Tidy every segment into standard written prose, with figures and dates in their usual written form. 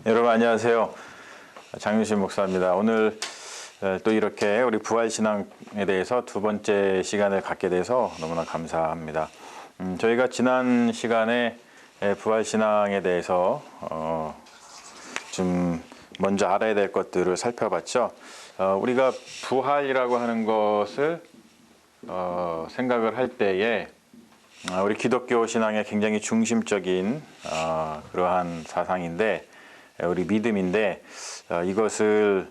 여러분 안녕하세요. 장윤신 목사입니다. 오늘 또 이렇게 우리 부활신앙에 대해서 두 번째 시간을 갖게 돼서 너무나 감사합니다. 저희가 지난 시간에 부활신앙에 대해서 좀 먼저 알아야 될 것들을 살펴봤죠. 우리가 부활이라고 하는 것을 생각을 할 때에 우리 기독교 신앙의 굉장히 중심적인 그러한 사상인데 우리 믿음인데 이것을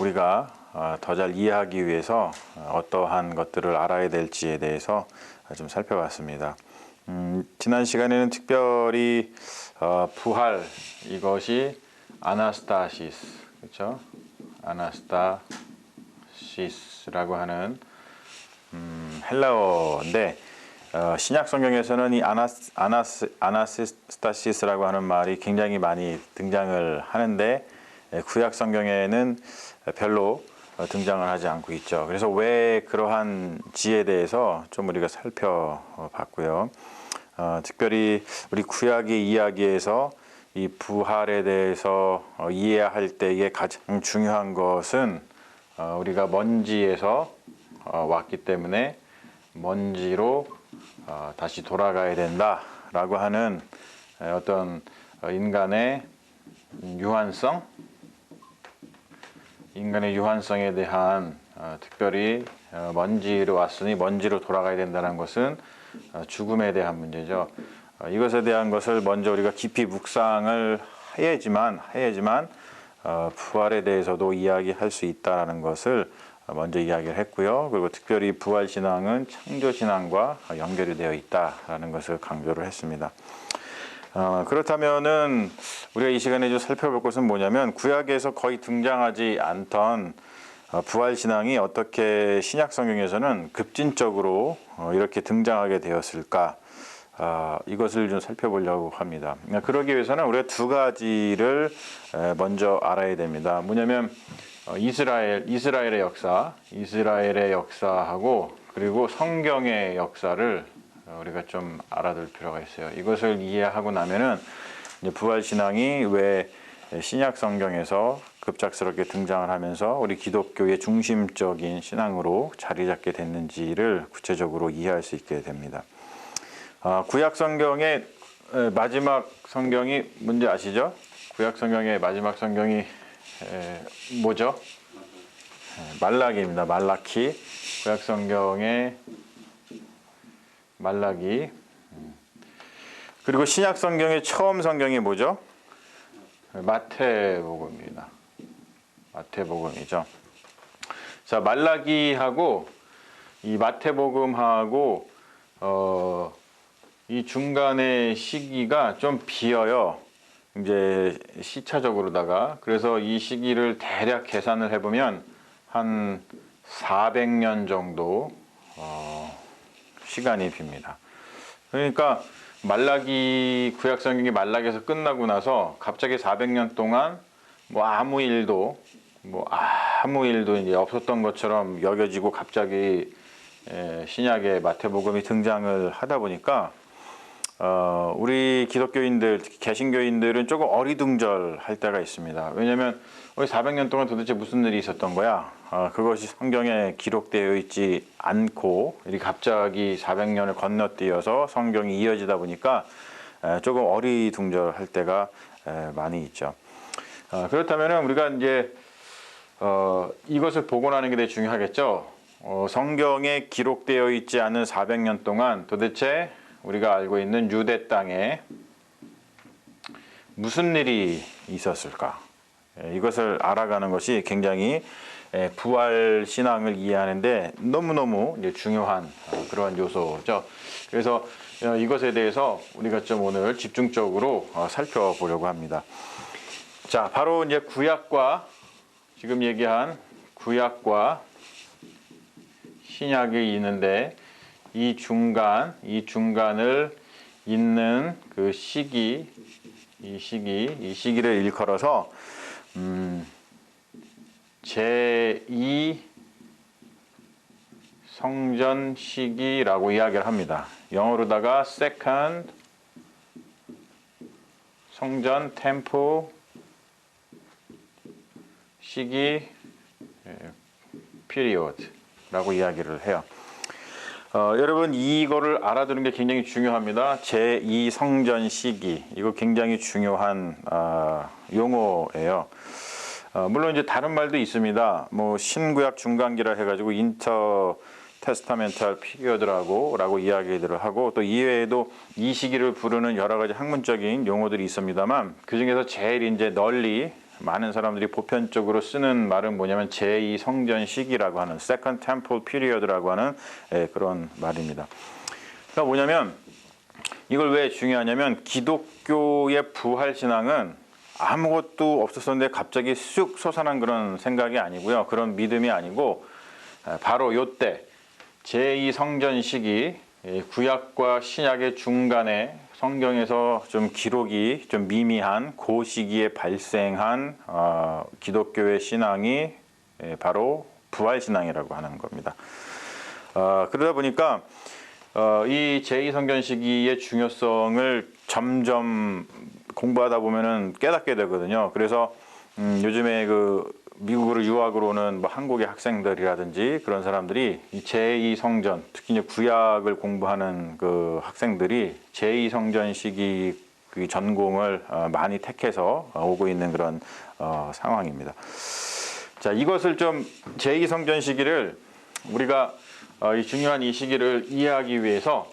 우리가 더 잘 이해하기 위해서 어떠한 것들을 알아야 될지에 대해서 좀 살펴봤습니다. 지난 시간에는 특별히 부활 이것이 아나스타시스 그렇죠? 아나스타시스라고 하는 헬라어인데 신약 성경에서는 이 아나스타시스라고 하는 말이 굉장히 많이 등장을 하는데 구약 성경에는 별로 등장을 하지 않고 있죠. 그래서 왜 그러한지에 대해서 좀 우리가 살펴봤고요. 특별히 우리 구약의 이야기에서 이 부활에 대해서 이해할 때에 가장 중요한 것은 우리가 먼지에서 왔기 때문에 먼지로 다시 돌아가야 된다라고 하는 어떤 인간의 유한성에 대한 특별히 먼지로 왔으니 먼지로 돌아가야 된다는 것은 죽음에 대한 문제죠. 이것에 대한 것을 먼저 우리가 깊이 묵상을 해야지만 부활에 대해서도 이야기할 수 있다는 것을 먼저 이야기를 했고요. 그리고 특별히 부활신앙은 창조신앙과 연결이 되어 있다라는 것을 강조를 했습니다. 그렇다면은 우리가 이 시간에 좀 살펴볼 것은 뭐냐면 구약에서 거의 등장하지 않던 부활신앙이 어떻게 신약 성경에서는 급진적으로 이렇게 등장하게 되었을까? 이것을 좀 살펴보려고 합니다. 그러기 위해서는 우리가 두 가지를 먼저 알아야 됩니다. 뭐냐면 이스라엘의 역사하고 그리고 성경의 역사를 우리가 좀 알아둘 필요가 있어요. 이것을 이해하고 나면은 이제 부활신앙이 왜 신약 성경에서 급작스럽게 등장을 하면서 우리 기독교의 중심적인 신앙으로 자리 잡게 됐는지를 구체적으로 이해할 수 있게 됩니다. 구약 성경의 마지막 성경이 뭔지 아시죠? 구약 성경의 마지막 성경이 뭐죠? 말라기입니다. 말라키. 구약 성경의 말라기. 그리고 신약 성경의 처음 성경이 뭐죠? 마태복음입니다. 마태복음이죠. 자, 말라기하고 이 마태복음하고 이 중간의 시기가 좀 비어요. 이제 시차적으로다가. 그래서 이 시기를 대략 계산을 해보면 한 400년 정도 시간이 빕니다. 그러니까 구약 성경이 말라기에서 끝나고 나서 갑자기 400년 동안 아무 일도 이제 없었던 것처럼 여겨지고 갑자기 신약의 마태복음이 등장을 하다 보니까 우리 기독교인들, 특히 개신교인들은 조금 어리둥절할 때가 있습니다. 왜냐하면 우리 400년 동안 도대체 무슨 일이 있었던 거야? 그것이 성경에 기록되어 있지 않고 이렇게 갑자기 400년을 건너뛰어서 성경이 이어지다 보니까 조금 어리둥절할 때가 많이 있죠. 그렇다면 우리가 이제 이것을 복원하는 게 되게 중요하겠죠. 성경에 기록되어 있지 않은 400년 동안 도대체 우리가 알고 있는 유대 땅에 무슨 일이 있었을까? 이것을 알아가는 것이 굉장히 부활 신앙을 이해하는데 너무너무 이제 중요한 그러한 요소죠. 그래서 이것에 대해서 우리가 좀 오늘 집중적으로 살펴보려고 합니다. 자, 바로 이제 지금 얘기한 구약과 신약이 있는데 이 중간을 잇는 그 이 시기를 일컬어서 제2 성전 시기라고 이야기를 합니다. 영어로다가 second 성전 템플 시기 period라고 이야기를 해요. 여러분 이거를 알아두는 게 굉장히 중요합니다. 제2성전 시기 이거 굉장히 중요한 용어예요. 물론 이제 다른 말도 있습니다. 뭐 신구약 중간기라 해가지고 인터 테스타멘탈 피리어드라고 이야기들을 하고 또 이외에도 이 시기를 부르는 여러 가지 학문적인 용어들이 있습니다만 그 중에서 제일 이제 널리 많은 사람들이 보편적으로 쓰는 말은 뭐냐면 제2성전 시기라고 하는 Second Temple Period라고 하는 그런 말입니다. 그러니까 뭐냐면 이걸 왜 중요하냐면 기독교의 부활 신앙은 아무것도 없었었는데 갑자기 쑥 솟아난 그런 생각이 아니고요. 그런 믿음이 아니고 바로 요때 제2성전 시기 구약과 신약의 중간에 성경에서 좀 기록이 좀 미미한 그 시기에 발생한 기독교의 신앙이 바로 부활 신앙이라고 하는 겁니다. 그러다 보니까 이 제2성전 시기의 중요성을 점점 공부하다 보면은 깨닫게 되거든요. 그래서 요즘에 그 미국으로 유학으로 오는 뭐 한국의 학생들이라든지 그런 사람들이 이 제2성전, 특히 이제 구약을 공부하는 그 학생들이 제2성전 시기 그 전공을 많이 택해서 오고 있는 그런 상황입니다. 자, 이것을 좀 제2성전 시기를 우리가 이 중요한 이 시기를 이해하기 위해서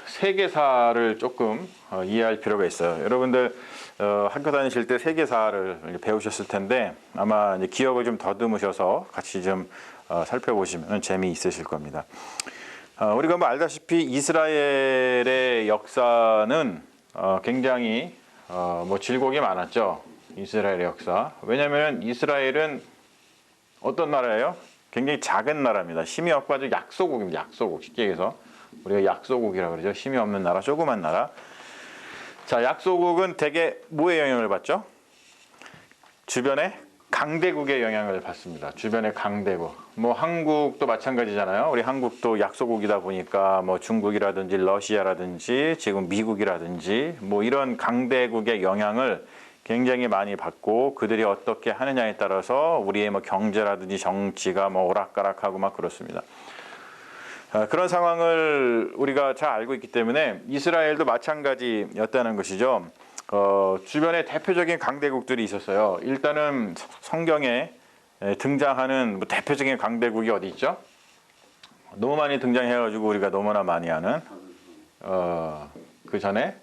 세계사를 조금 이해할 필요가 있어요. 여러분들 학교 다니실 때 세계사를 배우셨을 텐데 아마 이제 기억을 좀 더듬으셔서 같이 좀 살펴보시면 재미있으실 겁니다. 우리가 뭐 알다시피 이스라엘의 역사는 굉장히 뭐 질곡이 많았죠. 이스라엘의 역사. 왜냐하면 이스라엘은 어떤 나라예요? 굉장히 작은 나라입니다. 힘이 없고 약소국입니다. 약소국. 쉽게 얘기해서 우리가 약소국이라고 그러죠. 힘이 없는 나라, 조그만 나라. 자, 약소국은 대개 뭐의 영향을 받죠? 주변에 강대국의 영향을 받습니다. 주변에 강대국. 뭐 한국도 마찬가지잖아요. 우리 한국도 약소국이다 보니까 뭐 중국이라든지 러시아라든지 지금 미국이라든지 뭐 이런 강대국의 영향을 굉장히 많이 받고 그들이 어떻게 하느냐에 따라서 우리의 뭐 경제라든지 정치가 뭐 오락가락하고 막 그렇습니다. 그런 상황을 우리가 잘 알고 있기 때문에 이스라엘도 마찬가지였다는 것이죠. 주변에 대표적인 강대국들이 있었어요. 일단은 성경에 등장하는 뭐 대표적인 강대국이 어디 있죠? 너무 많이 등장해가지고 우리가 너무나 많이 아는 그 전에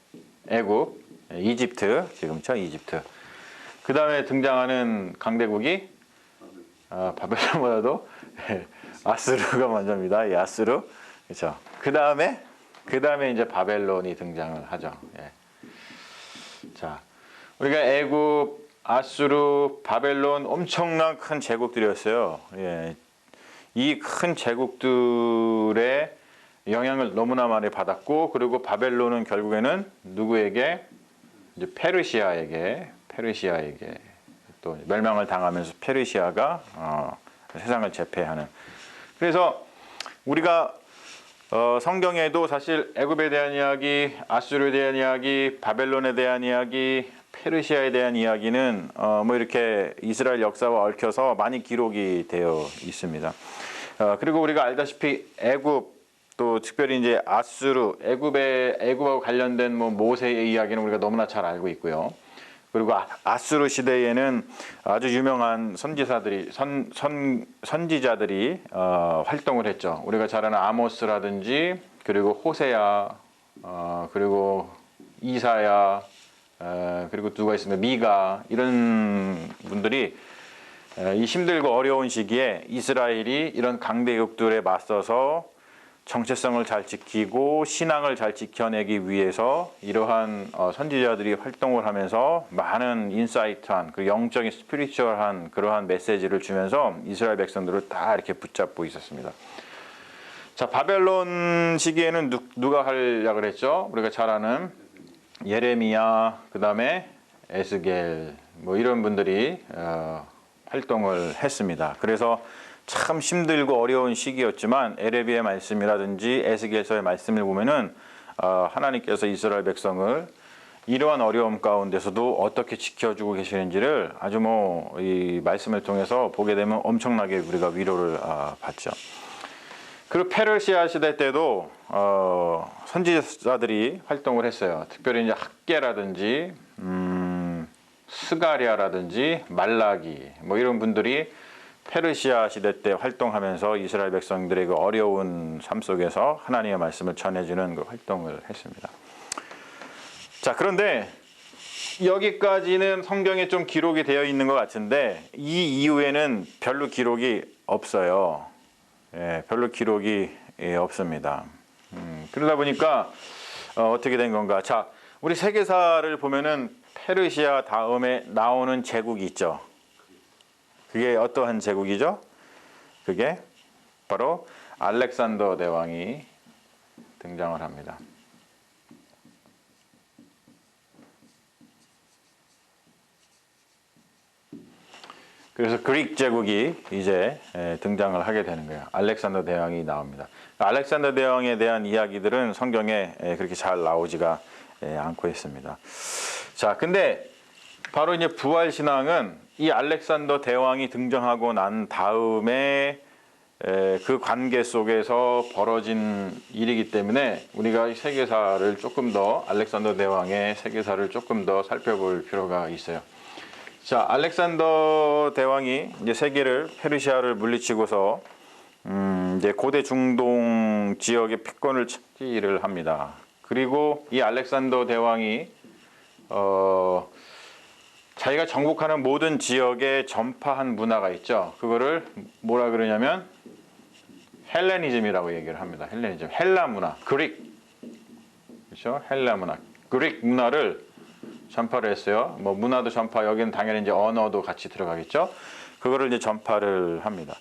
애굽, 이집트, 지금죠 이집트. 그 다음에 등장하는 강대국이 바벨론보다도 아수르가 먼저입니다. 이 아수르, 그렇죠. 그 다음에 이제 바벨론이 등장을 하죠. 예. 자, 우리가 애굽, 아수르, 바벨론 엄청난 큰 제국들이었어요. 예. 이 큰 제국들의 영향을 너무나 많이 받았고, 그리고 바벨론은 결국에는 누구에게? 이제 페르시아에게 또 멸망을 당하면서 페르시아가 세상을 제패하는. 그래서 우리가 성경에도 사실 애굽에 대한 이야기, 아수르에 대한 이야기, 바벨론에 대한 이야기, 페르시아에 대한 이야기는 뭐 이렇게 이스라엘 역사와 얽혀서 많이 기록이 되어 있습니다. 그리고 우리가 알다시피 애굽 또 특별히 이제 아수르, 애굽하고 관련된 뭐 모세의 이야기는 우리가 너무나 잘 알고 있고요. 그리고 아수르 시대에는 아주 유명한 선지자들이 활동을 했죠. 우리가 잘 아는 아모스라든지 그리고 호세야, 그리고 이사야, 그리고 누가 있습니다. 미가, 이런 분들이 이 힘들고 어려운 시기에 이스라엘이 이런 강대국들에 맞서서 정체성을 잘 지키고 신앙을 잘 지켜내기 위해서 이러한 선지자들이 활동을 하면서 많은 인사이트한 그 영적인 스피리추얼한 그러한 메시지를 주면서 이스라엘 백성들을 다 이렇게 붙잡고 있었습니다. 자, 바벨론 시기에는 누가 활약을 했죠? 우리가 잘 아는 예레미야, 그 다음에 에스겔 뭐 이런 분들이 활동을 했습니다. 그래서 참 힘들고 어려운 시기였지만 에레미야의 말씀이라든지 에스겔서의 말씀을 보면은 하나님께서 이스라엘 백성을 이러한 어려움 가운데서도 어떻게 지켜주고 계시는지를 아주 이 말씀을 통해서 보게 되면 엄청나게 우리가 위로를 받죠. 그리고 페르시아 시대 때도 선지자들이 활동을 했어요. 특별히 이제 학계라든지 스가랴라든지 말라기 뭐 이런 분들이 페르시아 시대 때 활동하면서 이스라엘 백성들에게 어려운 삶 속에서 하나님의 말씀을 전해주는 그 활동을 했습니다. 자, 그런데 여기까지는 성경에 좀 기록이 되어 있는 것 같은데 이 이후에는 별로 기록이 없어요. 예, 별로 기록이 없습니다. 그러다 보니까 어떻게 된 건가? 자, 우리 세계사를 보면은 페르시아 다음에 나오는 제국이 있죠. 그게 어떠한 제국이죠? 그게 바로 알렉산더 대왕이 등장을 합니다. 그래서 그릭 제국이 이제 등장을 하게 되는 거예요. 알렉산더 대왕이 나옵니다. 알렉산더 대왕에 대한 이야기들은 성경에 그렇게 잘 나오지가 않고 있습니다. 자, 근데 바로 이제 부활 신앙은 이 알렉산더 대왕이 등장하고 난 다음에 그 관계 속에서 벌어진 일이기 때문에 우리가 세계사를 조금 더 알렉산더 대왕의 세계사를 조금 더 살펴볼 필요가 있어요. 자, 알렉산더 대왕이 이제 세계를 페르시아를 물리치고서 이제 고대 중동 지역의 패권을 차지를 합니다. 그리고 이 알렉산더 대왕이 자기가 정복하는 모든 지역에 전파한 문화가 있죠. 그거를 뭐라 그러냐면 헬레니즘이라고 얘기를 합니다. 헬레니즘, 헬라 문화, 그릭, 그렇죠? 헬라 문화, 그릭 문화를 전파를 했어요. 뭐 문화도 전파, 여기는 당연히 이제 언어도 같이 들어가겠죠. 그거를 이제 전파를 합니다.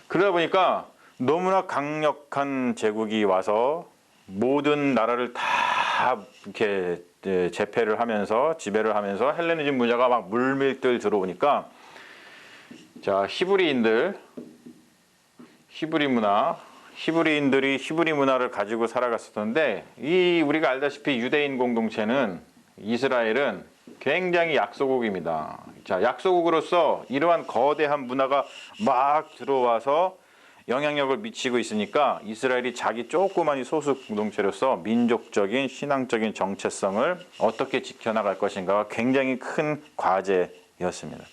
그러다 보니까 너무나 강력한 제국이 와서 모든 나라를 다 이렇게 제패를 하면서 지배를 하면서 헬레니즘 문화가 막 물밀들 들어오니까 자, 히브리인들이 히브리 문화를 가지고 살아갔었는데 이 우리가 알다시피 유대인 공동체는 이스라엘은 굉장히 약소국입니다. 자, 약소국으로서 이러한 거대한 문화가 막 들어와서 영향력을 미치고 있으니까 이스라엘이 자기 조그마한 소수 공동체로서 민족적인 신앙적인 정체성을 어떻게 지켜나갈 것인가가 굉장히 큰 과제였습니다.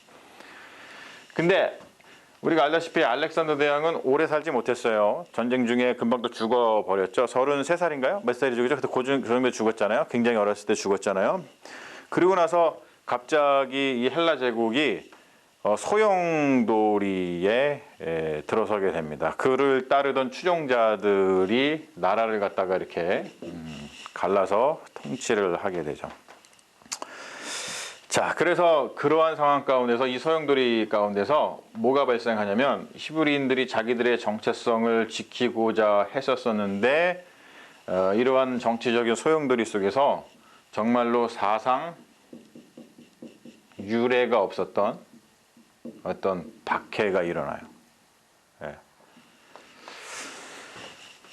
근데 우리가 알다시피 알렉산더 대왕은 오래 살지 못했어요. 전쟁 중에 금방 또 죽어버렸죠. 33살인가요? 몇 살이 죽었죠? 그때 그 정도에 죽었잖아요. 굉장히 어렸을 때 죽었잖아요. 그리고 나서 갑자기 이 헬라 제국이 소용돌이에 들어서게 됩니다. 그를 따르던 추종자들이 나라를 갖다가 이렇게 갈라서 통치를 하게 되죠. 자, 그래서 그러한 상황 가운데서 이 소용돌이 가운데서 뭐가 발생하냐면 히브리인들이 자기들의 정체성을 지키고자 했었었는데 이러한 정치적인 소용돌이 속에서 정말로 사상 유례가 없었던 어떤 박해가 일어나요. 네.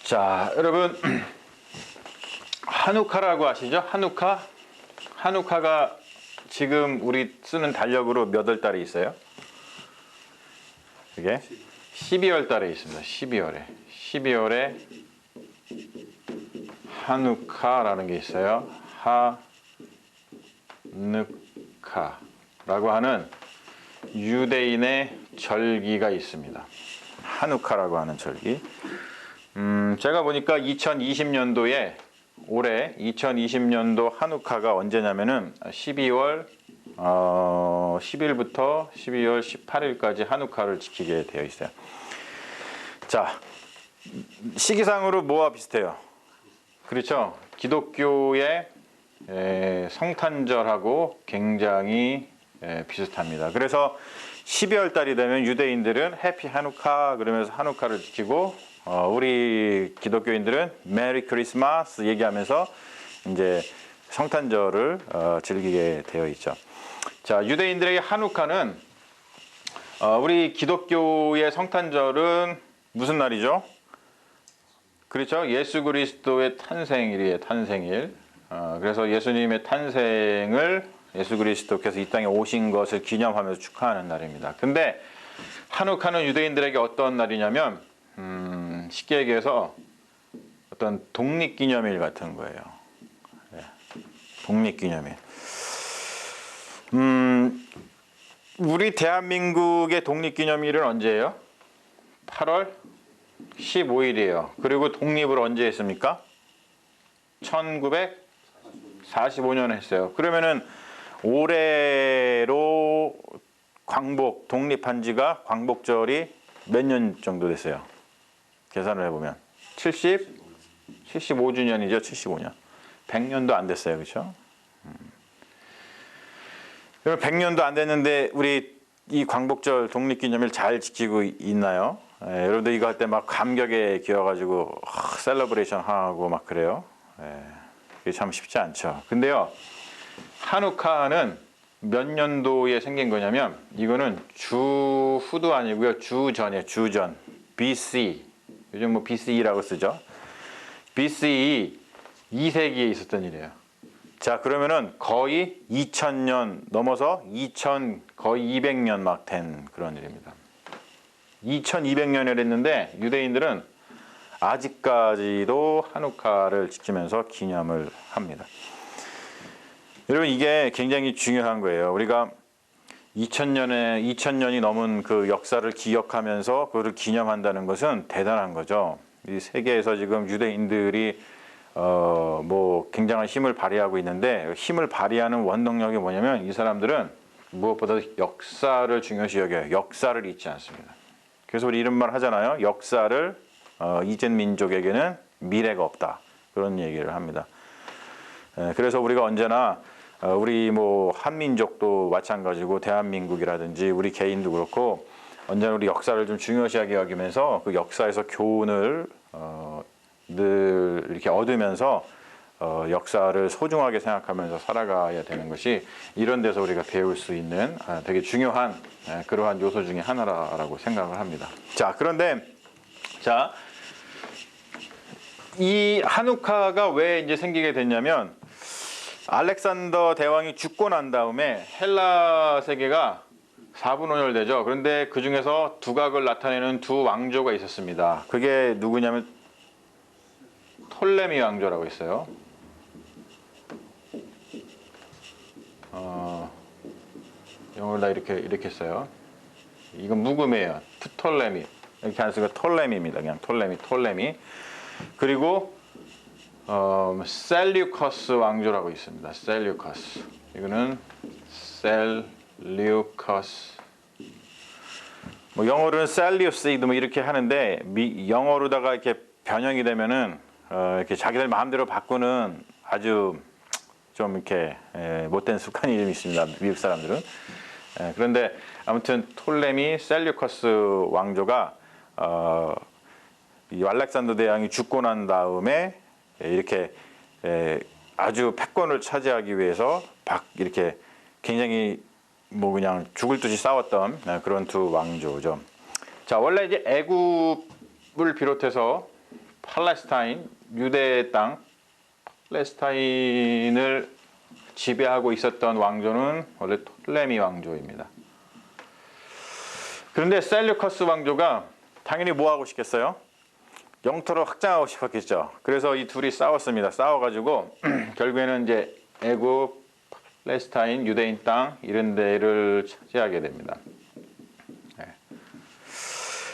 자, 여러분 하누카라고 아시죠? 하누카가 지금 우리 쓰는 달력으로 몇 월 달에 있어요? 그게 12월 달에 있습니다. 12월에 하누카라는 게 있어요. 하누카라고 하는 유대인의 절기가 있습니다. 하누카라고 하는 절기. 제가 보니까 2020년도에 올해 2020년도 하누카가 언제냐면은 12월 10일부터 12월 18일까지 하누카를 지키게 되어 있어요. 자, 시기상으로 뭐와 비슷해요? 그렇죠? 기독교의 성탄절하고 굉장히 비슷합니다. 그래서 12월 달이 되면 유대인들은 해피 하누카 그러면서 하누카를 지키고 우리 기독교인들은 메리 크리스마스 얘기하면서 이제 성탄절을 즐기게 되어 있죠. 자, 유대인들에게 하누카는 우리 기독교의 성탄절은 무슨 날이죠? 그렇죠? 예수 그리스도의 탄생일이에요. 탄생일. 그래서 예수님의 탄생을 예수 그리스도께서 이 땅에 오신 것을 기념하면서 축하하는 날입니다. 근데 한우카는 유대인들에게 어떤 날이냐면 쉽게 얘기해서 어떤 독립기념일 같은 거예요. 독립기념일. 우리 대한민국의 독립기념일은 언제예요? 8월 15일이에요. 그리고 독립을 언제 했습니까? 1945년에 했어요. 그러면은 올해로 광복 독립한 지가 광복절이 몇 년 정도 됐어요? 계산을 해보면 75주년이죠. 75년. 100년도 안 됐어요. 그렇죠? 100년도 안 됐는데 우리 이 광복절 독립기념일 잘 지키고 있나요? 여러분들 이거 할 때 막 감격에 기어가지고 셀러브레이션 하고 막 그래요. 그게 참 쉽지 않죠. 근데요, 한우카는 몇 년도에 생긴 거냐면 이거는 주후도 아니고요, 주전이에요. 주전. BC. 요즘 뭐 BC라고 쓰죠. BCE 2세기에 있었던 일이에요. 자, 그러면은 거의 2000년 넘어서 거의 200년 막 된 그런 일입니다. 2200년을 했는데 유대인들은 아직까지도 한우카를 지키면서 기념을 합니다. 여러분, 이게 굉장히 중요한 거예요. 우리가 2000년이 넘은 그 역사를 기억하면서 그거를 기념한다는 것은 대단한 거죠. 이 세계에서 지금 유대인들이 뭐 굉장한 힘을 발휘하고 있는데, 힘을 발휘하는 원동력이 뭐냐면 이 사람들은 무엇보다 역사를 중요시 여겨요. 역사를 잊지 않습니다. 그래서 우리 이런 말 하잖아요. 역사를 잊은 민족에게는 미래가 없다. 그런 얘기를 합니다. 그래서 우리가 언제나 우리 뭐 한민족도 마찬가지고 대한민국이라든지 우리 개인도 그렇고 언제나 우리 역사를 좀 중요시하게 여기면서 그 역사에서 교훈을 늘 이렇게 얻으면서 역사를 소중하게 생각하면서 살아가야 되는 것이 이런 데서 우리가 배울 수 있는 되게 중요한 그러한 요소 중에 하나라고 생각을 합니다. 자, 그런데 자, 이 한우카가 왜 이제 생기게 됐냐면 알렉산더 대왕이 죽고 난 다음에 헬라 세계가 4분원열되죠. 그런데 그 중에서 두각을 나타내는 두 왕조가 있었습니다. 그게 누구냐면 톨레미 왕조라고 있어요. 영어를 다 이렇게 써요. 이건 묵음이에요. 프톨레미. 이렇게 안 쓰고 톨레미입니다. 그냥 톨레미. 그리고 셀류커스 왕조라고 있습니다. 셀류커스. 이거는 셀류커스. 뭐 영어로는 셀리우스이드 뭐 이렇게 하는데 영어로다가 이렇게 변형이 되면은 이렇게 자기들 마음대로 바꾸는 아주 좀 이렇게 못된 습관이 좀 있습니다. 미국 사람들은. 그런데 아무튼 톨레미 셀류커스 왕조가 이 알렉산더 대왕이 죽고 난 다음에 이렇게 아주 패권을 차지하기 위해서 이렇게 굉장히 뭐 그냥 죽을 듯이 싸웠던 그런 두 왕조죠. 자, 원래 이제 애굽을 비롯해서 팔레스타인, 유대 땅, 팔레스타인을 지배하고 있었던 왕조는 원래 톨레미 왕조입니다. 그런데 셀류커스 왕조가 당연히 뭐 하고 싶겠어요? 영토를 확장하고 싶었겠죠. 그래서 이 둘이 싸웠습니다. 싸워가지고 결국에는 이제 애굽, 팔레스타인, 유대인 땅 이런 데를 차지하게 됩니다.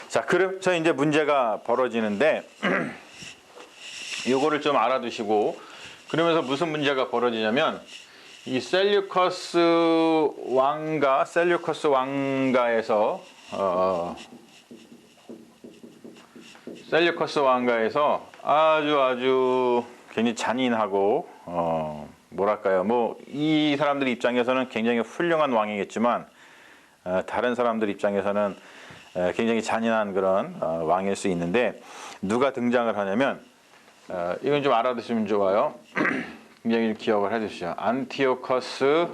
자, 그래서 이제 문제가 벌어지는데 이거를 좀 알아두시고, 그러면서 무슨 문제가 벌어지냐면 이 셀류커스 왕가에서 아주 굉장히 잔인하고 뭐랄까요, 뭐 이 사람들 입장에서는 굉장히 훌륭한 왕이겠지만 다른 사람들 입장에서는 굉장히 잔인한 그런 왕일 수 있는데, 누가 등장을 하냐면 이건 좀 알아두시면 좋아요. 굉장히 기억을 해두시죠. 안티오커스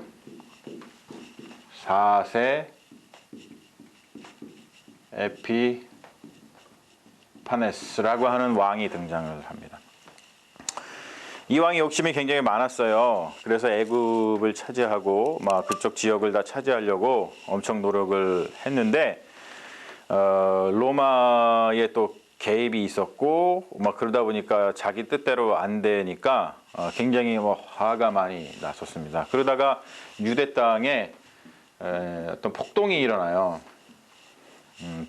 4세 에피파네스라고 하는 왕이 등장을 합니다. 이 왕이 욕심이 굉장히 많았어요. 그래서 애굽을 차지하고 막 그쪽 지역을 다 차지하려고 엄청 노력을 했는데 로마의 또 개입이 있었고 막 그러다 보니까 자기 뜻대로 안 되니까 굉장히 뭐 화가 많이 났었습니다. 그러다가 유대 땅에 어떤 폭동이 일어나요.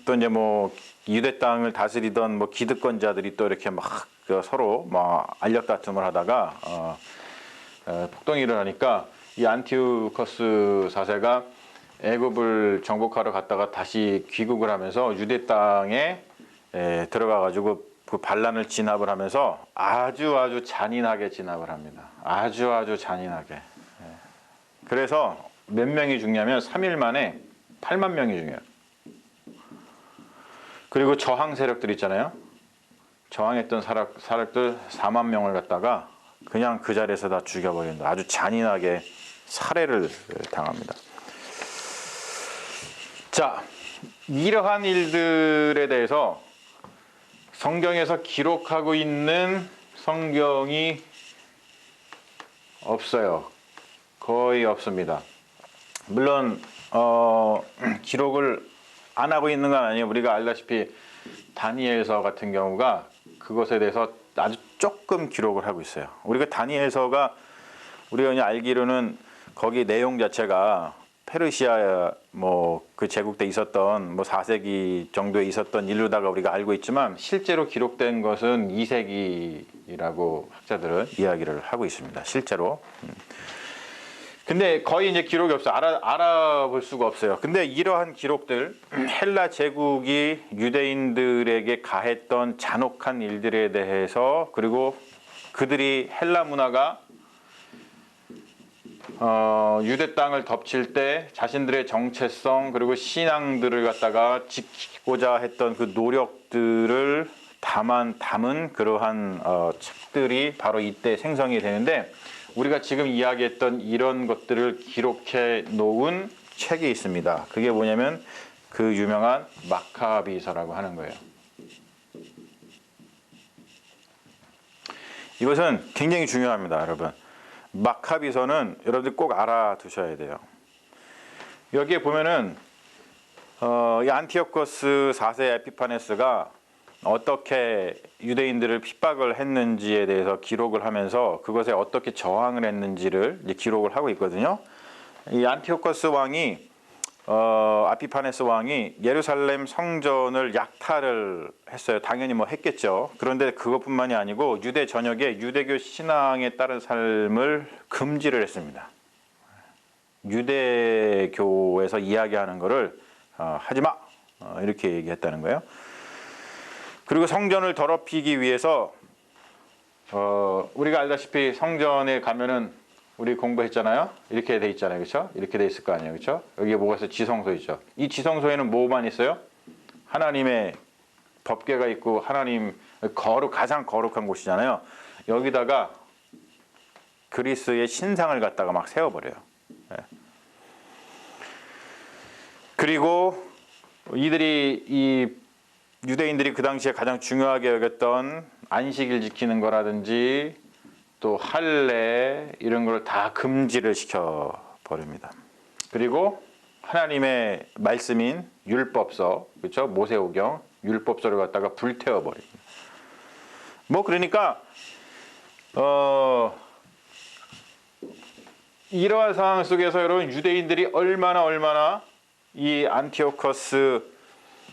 또 이제 뭐 유대 땅을 다스리던 뭐 기득권자들이 또 이렇게 막 서로 막 알력다툼을 하다가 폭동이 일어나니까 이 안티오커스 4세가 애굽을 정복하러 갔다가 다시 귀국을 하면서 유대 땅에 들어가 가지고 그 반란을 진압을 하면서 아주 잔인하게 진압을 합니다. 아주 잔인하게. 그래서 몇 명이 죽냐면 3일 만에 8만 명이 죽여요. 그리고 저항 세력들 있잖아요. 저항했던 사람들 4만 명을 갖다가 그냥 그 자리에서 다 죽여버린다. 아주 잔인하게 살해를 당합니다. 자, 이러한 일들에 대해서 성경에서 기록하고 있는 성경이 없어요. 거의 없습니다. 물론 기록을 안 하고 있는 건 아니에요. 우리가 알다시피 다니엘서 같은 경우가 그것에 대해서 아주 조금 기록을 하고 있어요. 우리가 다니엘서가 우리가 그냥 알기로는 거기 내용 자체가 페르시아 뭐 그 제국 때 있었던 뭐 4세기 정도에 있었던 일로다가 우리가 알고 있지만 실제로 기록된 것은 2세기라고 학자들은 이야기를 하고 있습니다. 실제로. 근데 거의 이제 기록이 없어요. 알아볼 수가 없어요. 근데 이러한 기록들, 헬라 제국이 유대인들에게 가했던 잔혹한 일들에 대해서, 그리고 그들이 헬라 문화가 유대 땅을 덮칠 때 자신들의 정체성 그리고 신앙들을 갖다가 지키고자 했던 그 노력들을 담은 그러한 책들이 바로 이때 생성이 되는데, 우리가 지금 이야기했던 이런 것들을 기록해 놓은 책이 있습니다. 그게 뭐냐면 그 유명한 마카비서라고 하는 거예요. 이것은 굉장히 중요합니다, 여러분. 마카비서는 여러분들 꼭 알아두셔야 돼요. 여기에 보면은 이 안티오코스 4세 에피파네스가 어떻게 유대인들을 핍박을 했는지에 대해서 기록을 하면서 그것에 어떻게 저항을 했는지를 이제 기록을 하고 있거든요. 이 안티오코스 왕이 아피파네스 왕이 예루살렘 성전을 약탈을 했어요. 당연히 뭐 했겠죠. 그런데 그것뿐만이 아니고 유대 전역에 유대교 신앙에 따른 삶을 금지를 했습니다. 유대교에서 이야기하는 것을 하지 마, 이렇게 얘기했다는 거예요. 그리고 성전을 더럽히기 위해서 우리가 알다시피 성전에 가면은 우리 공부했잖아요. 이렇게 돼 있잖아요, 그렇죠? 이렇게 돼 있을 거 아니에요, 그렇죠? 여기에 뭐가 있어? 지성소 있죠. 이 지성소에는 뭐만 있어요? 하나님의 법궤가 있고 하나님 가장 거룩한 곳이잖아요. 여기다가 그리스의 신상을 갖다가 막 세워버려요. 네. 그리고 이 유대인들이 그 당시에 가장 중요하게 여겼던 안식일 지키는 거라든지 또 할례 이런 걸 다 금지를 시켜 버립니다. 그리고 하나님의 말씀인 율법서, 그렇죠? 모세오경 율법서를 갖다가 불태워 버립니다. 뭐 그러니까 이러한 상황 속에서 여러분 유대인들이 얼마나 이 안티오커스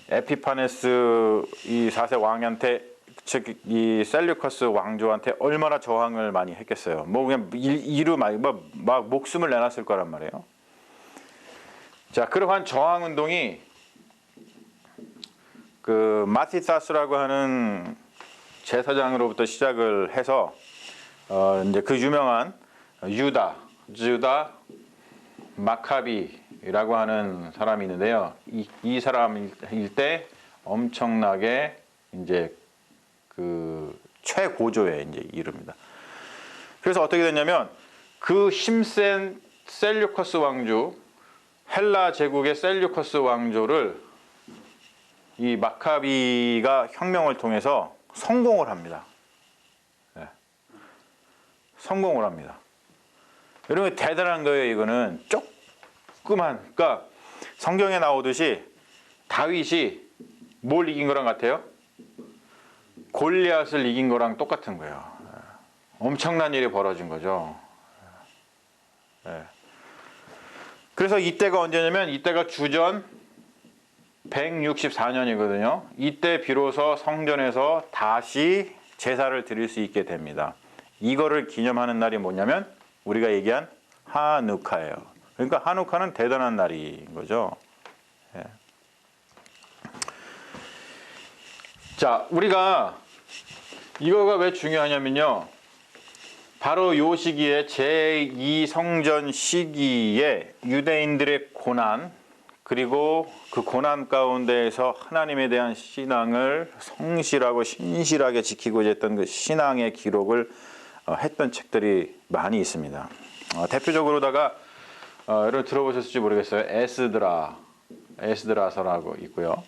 에피파네스 이 4세 왕한테, 즉 이 셀류커스 왕조한테 얼마나 저항을 많이 했겠어요. 뭐 그냥 이루 막 목숨을 내놨을 거란 말이에요. 자, 그러한 저항 운동이 그 마티사스라고 하는 제사장으로부터 시작을 해서 이제 그 유명한 유다 마카비라고 하는 사람이 있는데요. 이 사람일 때 엄청나게 이제 그 최고조에 이제 이릅니다. 그래서 어떻게 됐냐면 그 힘센 셀류커스 왕조, 헬라 제국의 셀류커스 왕조를 이 마카비가 혁명을 통해서 성공을 합니다. 네. 성공을 합니다. 여러분 대단한 거예요. 이거는 조그만, 그러니까 성경에 나오듯이 다윗이 뭘 이긴 거랑 같아요? 골리앗을 이긴 거랑 똑같은 거예요. 엄청난 일이 벌어진 거죠. 그래서 이때가 언제냐면 이때가 주전 164년이거든요. 이때 비로소 성전에서 다시 제사를 드릴 수 있게 됩니다. 이거를 기념하는 날이 뭐냐면 우리가 얘기한 하누카예요. 그러니까 하누카는 대단한 날인 거죠. 자, 우리가 이거가 왜 중요하냐면요. 바로 요 시기에 제2성전 시기에 유대인들의 고난, 그리고 그 고난 가운데에서 하나님에 대한 신앙을 성실하고 신실하게 지키고자 했던 그 신앙의 기록을 했던 책들이 많이 있습니다. 대표적으로다가 여러분 들어보셨을지 모르겠어요. 에스드라서라고 있고요.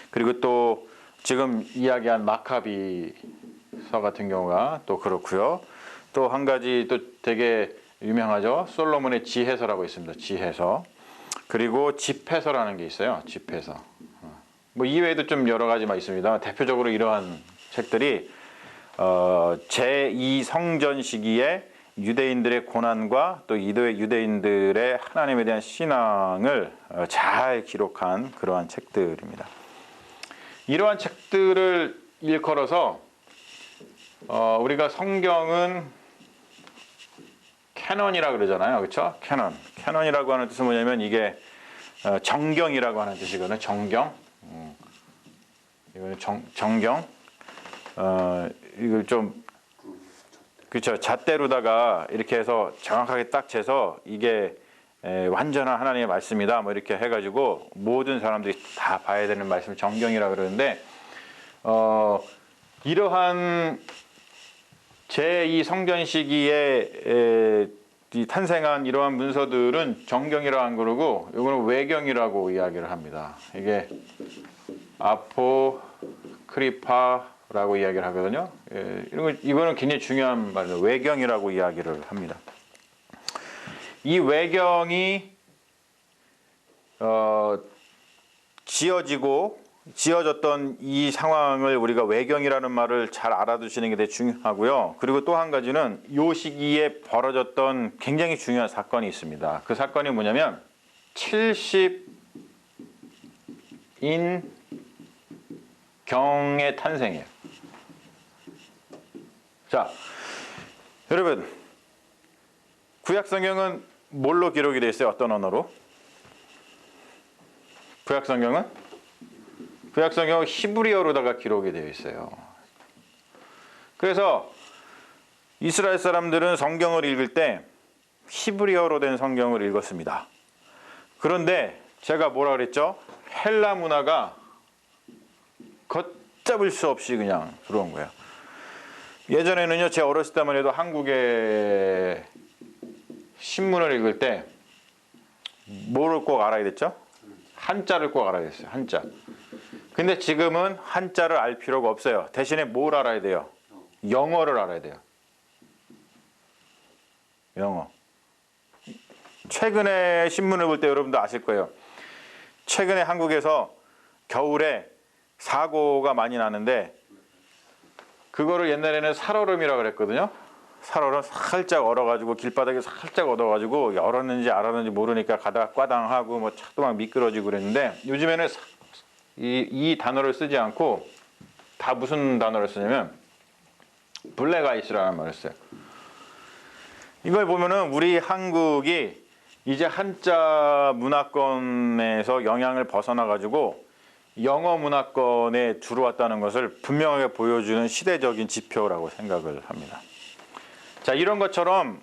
그리고 또 지금 이야기한 마카비서 같은 경우가 또 그렇고요. 또 한 가지 또 되게 유명하죠. 솔로몬의 지혜서라고 있습니다. 지혜서. 그리고 집회서라는 게 있어요. 집회서. 뭐 이외에도 좀 여러 가지만 있습니다. 대표적으로 이러한 책들이 제2성전 시기에 유대인들의 고난과 또 유대인들의 하나님에 대한 신앙을 잘 기록한 그러한 책들입니다. 이러한 책들을 일컬어서 우리가 성경은 캐넌이라 그러잖아요. 그렇죠? 캐넌이라고 하는 뜻은 뭐냐면 이게 정경이라고 하는 뜻이거든요. 정경. 이거는 정경. 이걸 좀 그렇죠. 잣대로다가 이렇게 해서 정확하게 딱 재서 이게 완전한 하나님의 말씀이다. 뭐 이렇게 해가지고 모든 사람들이 다 봐야 되는 말씀을 정경이라 그러는데 이러한 제2성전 시기에 탄생한 이러한 문서들은 정경이라고 안 그러고 이거는 외경이라고 이야기를 합니다. 이게 아포크리파라고 이야기를 하거든요. 이거는 굉장히 중요한 말이에요. 외경이라고 이야기를 합니다. 이 외경이 지어졌던 이 상황을 우리가 외경이라는 말을 잘 알아두시는 게 되게 중요하고요. 그리고 또 한 가지는 이 시기에 벌어졌던 굉장히 중요한 사건이 있습니다. 그 사건이 뭐냐면 70인 경의 탄생이에요. 자, 여러분 구약성경은 뭘로 기록이 되어 있어요? 어떤 언어로? 구약성경은 히브리어로다가 기록이 되어 있어요. 그래서 이스라엘 사람들은 성경을 읽을 때 히브리어로 된 성경을 읽었습니다. 그런데 제가 뭐라 그랬죠? 헬라 문화가 걷잡을 수 없이 그냥 들어온 거예요. 예전에는요, 제 어렸을 때만 해도 한국의 신문을 읽을 때 뭐를 꼭 알아야 됐죠? 한자를 꼭 알아야 됐어요. 한자. 근데 지금은 한자를 알 필요가 없어요. 대신에 뭘 알아야 돼요? 영어를 알아야 돼요. 영어. 최근에 신문을 볼 때 여러분도 아실 거예요. 최근에 한국에서 겨울에 사고가 많이 나는데 그거를 옛날에는 살얼음이라고 그랬거든요. 살얼음 살짝 얼어가지고 길바닥에 살짝 얼어가지고 얼었는지 안 얼었는지 모르니까 가다가 꽈당하고 뭐 차도 막 미끄러지고 그랬는데 요즘에는 이 단어를 쓰지 않고 다 무슨 단어를 쓰냐면 블랙아이스라는 말을 써요. 이걸 보면은 우리 한국이 이제 한자 문화권에서 영향을 벗어나 가지고 영어 문화권에 들어왔다는 것을 분명하게 보여주는 시대적인 지표라고 생각을 합니다. 자, 이런 것처럼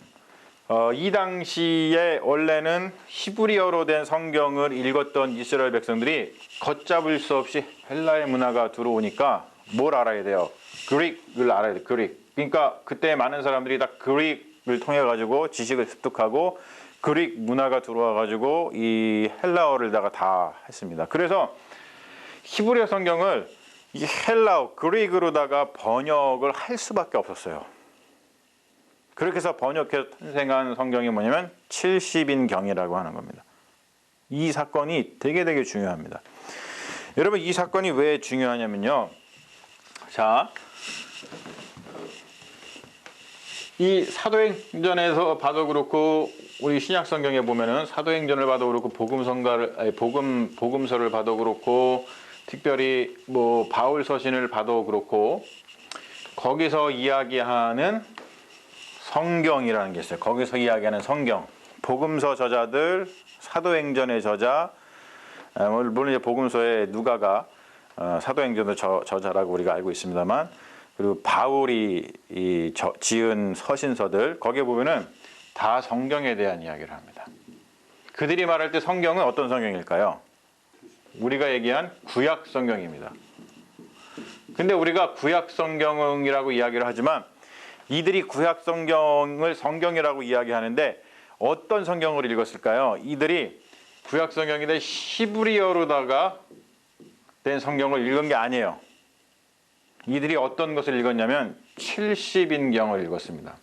이 당시에 원래는 히브리어로 된 성경을 읽었던 이스라엘 백성들이 걷잡을 수 없이 헬라의 문화가 들어오니까 뭘 알아야 돼요? 그릭을 알아야 돼요. 그릭. 그러니까 그때 많은 사람들이 다 그릭을 통해 가지고 지식을 습득하고 그릭 문화가 들어와 가지고 이 헬라어를다가 다 했습니다. 그래서 히브리어 성경을 이 헬라어 그릭으로다가 번역을 할 수밖에 없었어요. 그렇게 해서 번역해서 탄생한 성경이 뭐냐면 70인경이라고 하는 겁니다. 이 사건이 되게 중요합니다. 여러분, 이 사건이 왜 중요하냐면요. 자, 이 사도행전에서 봐도 그렇고 우리 신약 성경에 보면은 사도행전을 봐도 그렇고 복음서를 봐도 그렇고 특별히 뭐 바울 서신을 봐도 그렇고 거기서 이야기하는 성경이라는 게 있어요. 거기서 이야기하는 성경, 복음서 저자들, 사도행전의 저자, 물론 이제 복음서에 누가가 사도행전의 저자라고 우리가 알고 있습니다만, 그리고 바울이 지은 서신서들, 거기에 보면은 다 성경에 대한 이야기를 합니다. 그들이 말할 때 성경은 어떤 성경일까요? 우리가 얘기한 구약 성경입니다. 근데 우리가 구약 성경이라고 이야기를 하지만 이들이 구약 성경을 성경이라고 이야기하는데 어떤 성경을 읽었을까요? 이들이 구약 성경인데 히브리어로다가 된 성경을 읽은 게 아니에요. 이들이 어떤 것을 읽었냐면 70인경을 읽었습니다.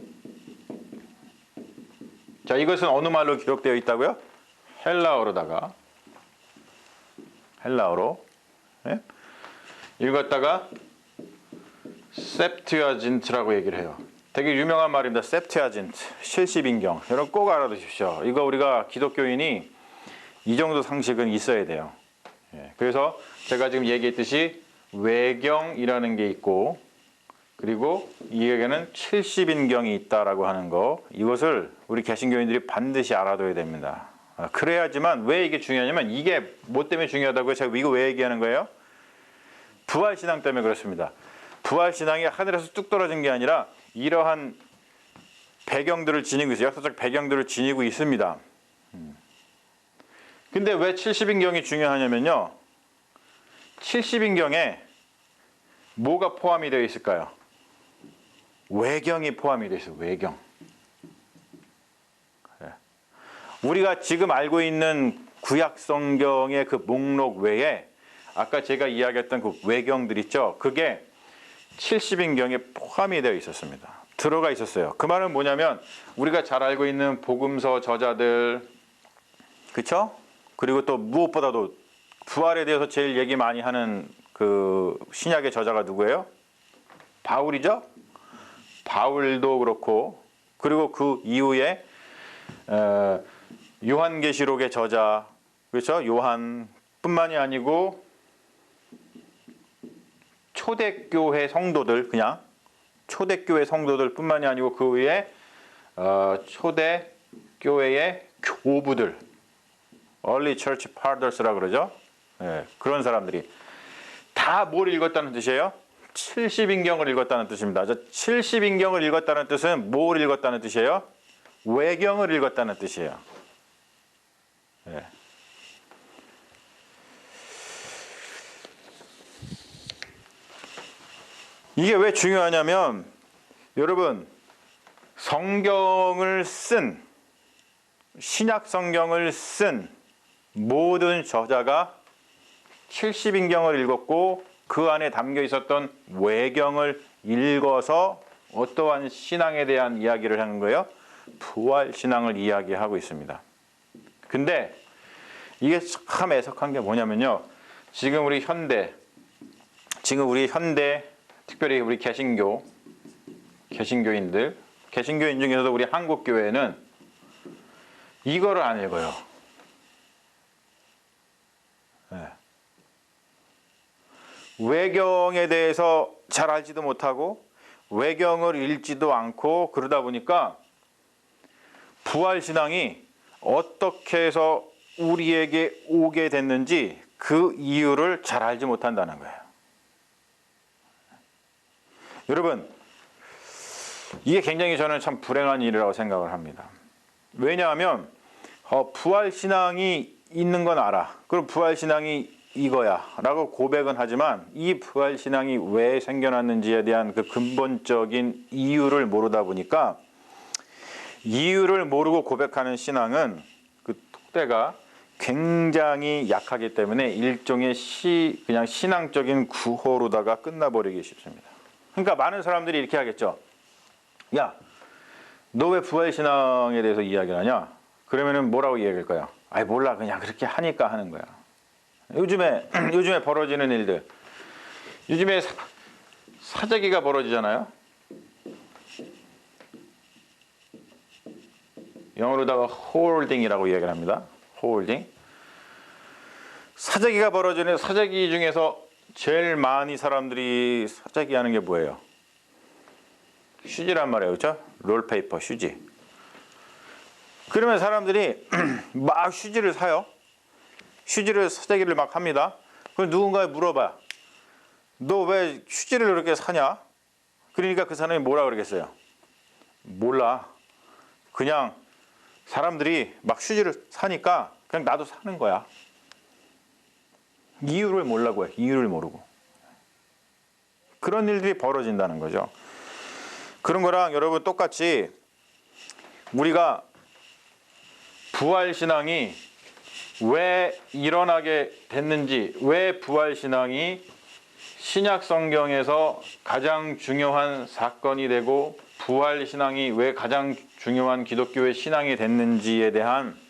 자, 이것은 어느 말로 기록되어 있다고요? 헬라어로 네? 읽었다가 셉투아진트라고 얘기를 해요. 되게 유명한 말입니다. 셉투아진트, 70인경. 여러분 꼭 알아두십시오. 이거 우리가 기독교인이 이 정도 상식은 있어야 돼요. 그래서 제가 지금 얘기했듯이 외경이라는 게 있고, 그리고 이에게는 70인경이 있다라고 하는 거, 이것을 우리 개신교인들이 반드시 알아둬야 됩니다. 그래야지만, 왜 이게 중요하냐면, 이게 뭐 때문에 중요하다고요? 제가 이거 왜 얘기하는 거예요? 부활신앙 때문에 그렇습니다. 부활신앙이 하늘에서 뚝 떨어진 게 아니라 이러한 배경들을 지니고 있어요. 역사적 배경들을 지니고 있습니다. 근데 왜 70인경이 중요하냐면요. 70인경에 뭐가 포함이 되어 있을까요? 외경이 포함이 되어 있어요. 외경. 우리가 지금 알고 있는 구약 성경의 그 목록 외에 아까 제가 이야기했던 그 외경들 있죠? 그게 70인경에 포함이 되어 있었습니다. 들어가 있었어요. 그 말은 뭐냐면 우리가 잘 알고 있는 복음서 저자들, 그렇죠? 그리고 또 무엇보다도 부활에 대해서 제일 얘기 많이 하는 그 신약의 저자가 누구예요? 바울이죠? 바울도 그렇고, 그리고 그 이후에 요한계시록의 저자, 그렇죠? 요한뿐만이 아니고 초대교회 성도들, 그냥 초대교회 성도들 뿐만이 아니고 그 위에 초대교회의 교부들, Early Church Fathers라 그러죠. 그런 사람들이 다 뭘 읽었다는 뜻이에요? 70인경을 읽었다는 뜻입니다. 70인경을 읽었다는 뜻은 뭘 읽었다는 뜻이에요? 외경을 읽었다는 뜻이에요. 이게 왜 중요하냐면, 여러분, 성경을 쓴, 신약 성경을 쓴 모든 저자가 70인경을 읽었고 그 안에 담겨 있었던 외경을 읽어서 어떠한 신앙에 대한 이야기를 하는 거예요? 부활신앙을 이야기하고 있습니다. 근데 이게 참 애석한 게 뭐냐면요. 지금 우리 현대, 특별히 우리 개신교인 중에서도 우리 한국 교회는 이거를 안 읽어요. 외경에 대해서 잘 알지도 못하고 외경을 읽지도 않고 그러다 보니까 부활신앙이 어떻게 해서 우리에게 오게 됐는지 그 이유를 잘 알지 못한다는 거예요. 여러분, 이게 굉장히 저는 참 불행한 일이라고 생각을 합니다. 왜냐하면 부활신앙이 있는 건 알아. 그럼 부활신앙이 이거야 라고 고백은 하지만 이 부활신앙이 왜 생겨났는지에 대한 그 근본적인 이유를 모르다 보니까, 이유를 모르고 고백하는 신앙은 그 토대가 굉장히 약하기 때문에 일종의 그냥 신앙적인 구호로다가 끝나버리기 쉽습니다. 그러니까 많은 사람들이 이렇게 하겠죠. 야, 너 왜 부활신앙에 대해서 이야기를 하냐? 그러면은 뭐라고 이야기할 거야? 아이 몰라, 그냥 그렇게 하니까 하는 거야. 요즘에 벌어지는 일들. 요즘에 사재기가 벌어지잖아요. 영어로다가 홀딩이라고 이야기를 합니다. 홀딩. 사재기가 벌어지는 사재기 중에서 제일 많이 사람들이 사재기 하는 게 뭐예요? 휴지란 말이에요. 그렇죠? 롤페이퍼, 휴지. 그러면 사람들이 막 휴지를 사요. 휴지를 사재기를 막 합니다. 그럼 누군가에 물어봐. 너 왜 휴지를 그렇게 사냐? 그러니까 그 사람이 뭐라 그러겠어요? 몰라. 그냥 사람들이 막 휴지를 사니까 그냥 나도 사는 거야. 이유를 모르고 해. 이유를 모르고. 그런 일들이 벌어진다는 거죠. 그런 거랑 여러분 똑같이 우리가 부활신앙이 왜 일어나게 됐는지, 왜 부활신앙이 신약 성경에서 가장 중요한 사건이 되고 부활신앙이 왜 가장 중요한 기독교의 신앙이 됐는지에 대한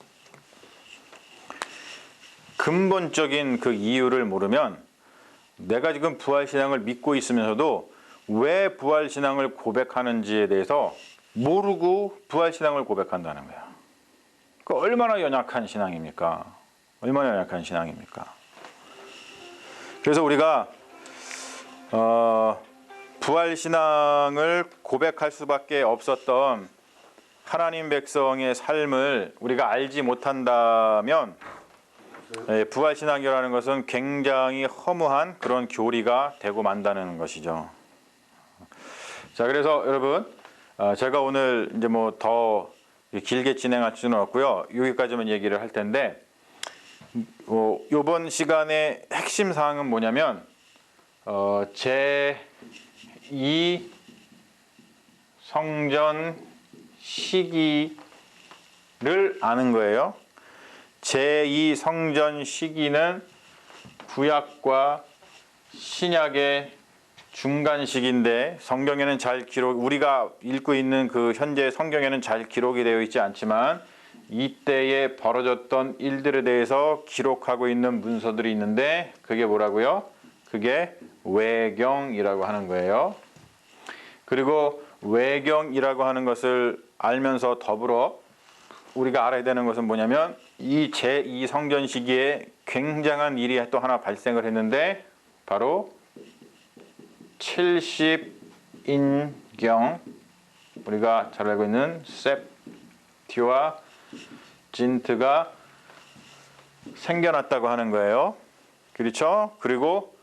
근본적인 그 이유를 모르면 내가 지금 부활신앙을 믿고 있으면서도 왜 부활신앙을 고백하는지에 대해서 모르고 부활신앙을 고백한다는 거야. 그 얼마나 연약한 신앙입니까? 얼마나 연약한 신앙입니까? 그래서 우리가 부활신앙을 고백할 수밖에 없었던 하나님 백성의 삶을 우리가 알지 못한다면 부활신앙이라는 것은 굉장히 허무한 그런 교리가 되고 만다는 것이죠. 자, 그래서 여러분 제가 오늘 이제 뭐 더 길게 진행할 수는 없고요. 여기까지만 얘기를 할 텐데 이번 시간의 핵심 사항은 뭐냐면 제2 성전 시기를 아는 거예요. 제2 성전 시기는 구약과 신약의 중간 시기인데 성경에는 잘 우리가 읽고 있는 그 현재 성경에는 잘 기록이 되어 있지 않지만 이때에 벌어졌던 일들에 대해서 기록하고 있는 문서들이 있는데 그게 뭐라고요? 그게 외경이라고 하는 거예요. 그리고 외경이라고 하는 것을 알면서 더불어 우리가 알아야 되는 것은 뭐냐면 이 제2 성전 시기에 굉장한 일이 또 하나 발생을 했는데 바로 70인경, 우리가 잘 알고 있는 셉티와 진트가 생겨났다고 하는 거예요. 그렇죠? 그리고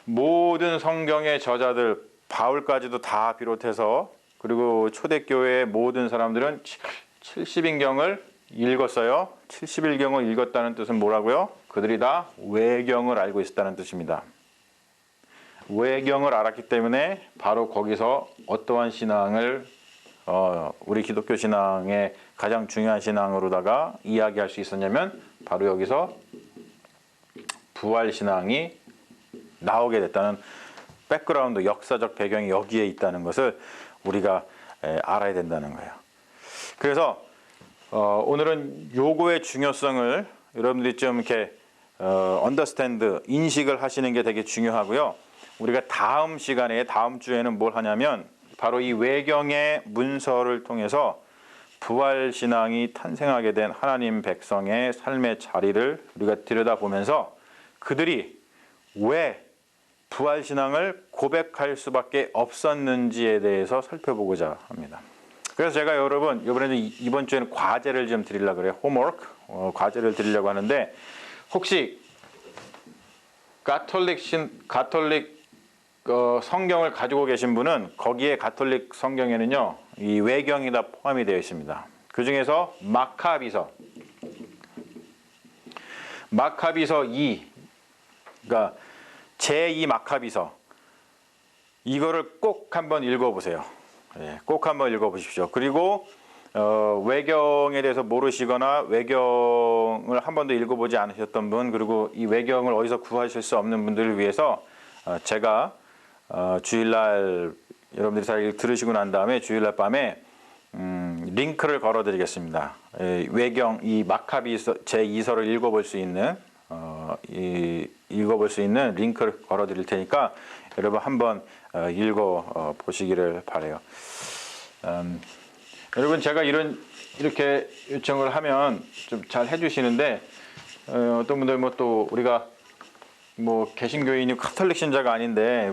모든 성경의 저자들, 바울까지도 다 비롯해서 그리고 초대교회의 모든 사람들은 70인경을 읽었어요. 71경을 읽었다는 뜻은 뭐라고요? 그들이 다 외경을 알고 있었다는 뜻입니다. 외경을 알았기 때문에 바로 거기서 어떠한 신앙을 우리 기독교 신앙의 가장 중요한 신앙으로다가 이야기할 수 있었냐면 바로 여기서 부활신앙이 나오게 됐다는 백그라운드, 역사적 배경이 여기에 있다는 것을 우리가 알아야 된다는 거예요. 그래서 오늘은 요거의 중요성을 여러분들이 좀 이렇게 언더스탠드, 인식을 하시는 게 되게 중요하고요. 우리가 다음 시간에, 다음 주에는 뭘 하냐면 바로 이 외경의 문서를 통해서 부활신앙이 탄생하게 된 하나님 백성의 삶의 자리를 우리가 들여다보면서 그들이 왜 부활신앙을 고백할 수밖에 없었는지에 대해서 살펴보고자 합니다. 그래서 제가 여러분 이번 주에는 과제를 좀 드리려고 그래요. 홈워크, 과제를 드리려고 하는데 혹시 가톨릭 성경을 가지고 계신 분은 거기에 가톨릭 성경에는요 이 외경이 다 포함이 되어 있습니다. 그 중에서 마카비서 2, 그러니까 제2 마카비서 이거를 꼭 한번 읽어보세요. 꼭 한번 읽어보십시오. 그리고 외경에 대해서 모르시거나 외경을 한 번도 읽어보지 않으셨던 분, 그리고 이 외경을 어디서 구하실 수 없는 분들을 위해서 제가 주일날 여러분들이 잘 들으시고 난 다음에 주일날 밤에 링크를 걸어드리겠습니다. 외경 이 마카비서 제2서를 읽어볼 수 있는 읽어볼 수 있는 링크를 걸어드릴 테니까 여러분 한번 읽어 보시기를 바래요. 여러분 제가 이렇게 요청을 하면 좀 잘 해주시는데 어떤 분들 뭐 또 우리가 뭐 개신교인이 카톨릭 신자가 아닌데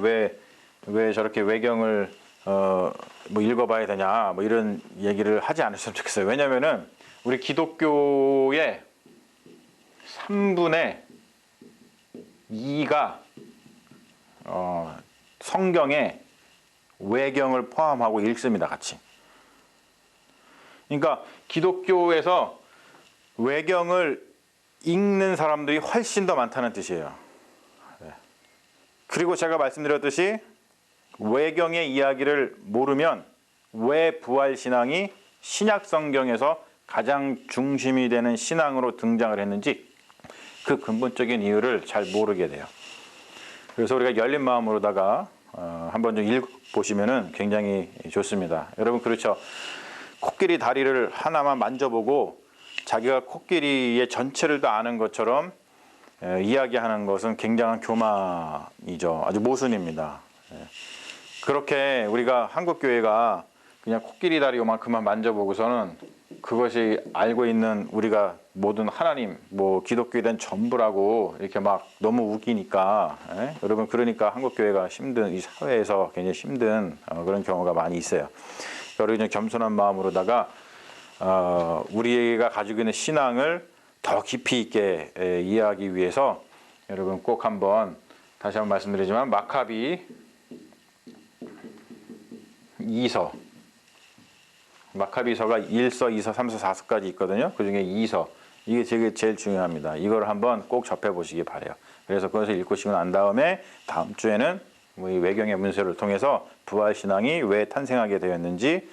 왜 저렇게 외경을 뭐 읽어봐야 되냐 뭐 이런 얘기를 하지 않으셨으면 좋겠어요. 왜냐면은 우리 기독교의 3분의 2가 성경에 외경을 포함하고 읽습니다. 같이. 그러니까 기독교에서 외경을 읽는 사람들이 훨씬 더 많다는 뜻이에요. 그리고 제가 말씀드렸듯이 외경의 이야기를 모르면 왜 부활신앙이 신약 성경에서 가장 중심이 되는 신앙으로 등장을 했는지 그 근본적인 이유를 잘 모르게 돼요. 그래서 우리가 열린 마음으로다가 한번 좀 읽어보시면 굉장히 좋습니다. 여러분 그렇죠? 코끼리 다리를 하나만 만져보고 자기가 코끼리의 전체를 다 아는 것처럼 이야기하는 것은 굉장한 교만이죠. 아주 모순입니다. 그렇게 우리가 한국교회가 그냥 코끼리 다리 요만큼만 만져보고서는 그것이 알고 있는 우리가 모든 하나님, 뭐 기독교에 대한 전부라고 이렇게 막 너무 우기니까 여러분 그러니까 한국교회가 힘든 이 사회에서 굉장히 힘든 그런 경우가 많이 있어요. 여러분 겸손한 마음으로다가 우리가 가지고 있는 신앙을 더 깊이 있게 이해하기 위해서 여러분 꼭 한번 다시 한번 말씀드리지만 마카비 2서 마카비서가 1서, 2서, 3서, 4서까지 있거든요. 그 중에 2서 이게 제일 중요합니다. 이걸 한번 꼭 접해 보시기 바래요. 그래서 그것을 읽으시고 난 다음에 다음 주에는 우리 외경의 문서를 통해서 부활신앙이 왜 탄생하게 되었는지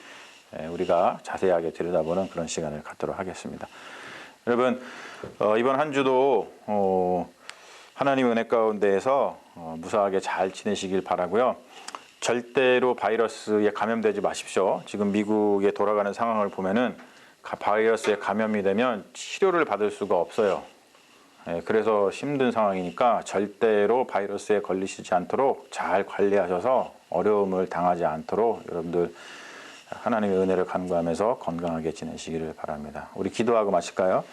우리가 자세하게 들여다보는 그런 시간을 갖도록 하겠습니다. 여러분 이번 한 주도 하나님의 은혜 가운데에서 무사하게 잘 지내시길 바라고요. 절대로 바이러스에 감염되지 마십시오. 지금 미국에 돌아가는 상황을 보면은 바이러스에 감염이 되면 치료를 받을 수가 없어요. 그래서 힘든 상황이니까 절대로 바이러스에 걸리시지 않도록 잘 관리하셔서 어려움을 당하지 않도록 여러분들 하나님의 은혜를 간구하면서 건강하게 지내시기를 바랍니다. 우리 기도하고 마실까요?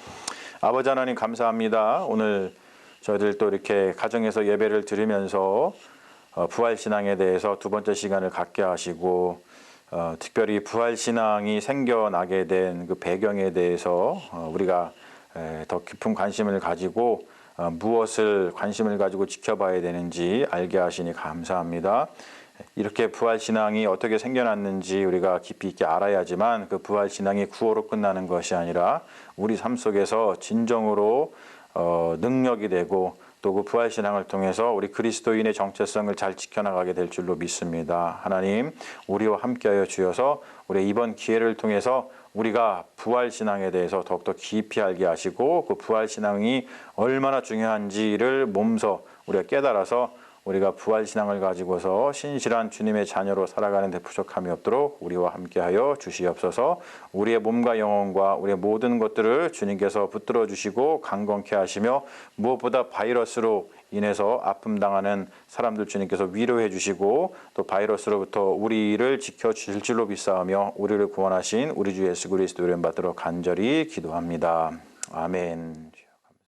아버지 하나님 감사합니다. 오늘 저희들 또 이렇게 가정에서 예배를 드리면서 부활신앙에 대해서 두 번째 시간을 갖게 하시고 특별히 부활신앙이 생겨나게 된 그 배경에 대해서 우리가 더 깊은 관심을 가지고 무엇을 관심을 가지고 지켜봐야 되는지 알게 하시니 감사합니다. 이렇게 부활신앙이 어떻게 생겨났는지 우리가 깊이 있게 알아야지만 그 부활신앙이 구호로 끝나는 것이 아니라 우리 삶 속에서 진정으로 능력이 되고 또 그 부활신앙을 통해서 우리 그리스도인의 정체성을 잘 지켜나가게 될 줄로 믿습니다. 하나님 우리와 함께하여 주셔서 우리 이번 기회를 통해서 우리가 부활신앙에 대해서 더욱더 깊이 알게 하시고 그 부활신앙이 얼마나 중요한지를 몸소 우리가 깨달아서 우리가 부활신앙을 가지고서 신실한 주님의 자녀로 살아가는 데 부족함이 없도록 우리와 함께하여 주시옵소서. 우리의 몸과 영혼과 우리의 모든 것들을 주님께서 붙들어 주시고 강건케 하시며 무엇보다 바이러스로 인해서 아픔 당하는 사람들 주님께서 위로해 주시고 또 바이러스로부터 우리를 지켜주실 줄로 믿사오며 우리를 구원하신 우리 주 예수 그리스도 이름 받들어 간절히 기도합니다. 아멘.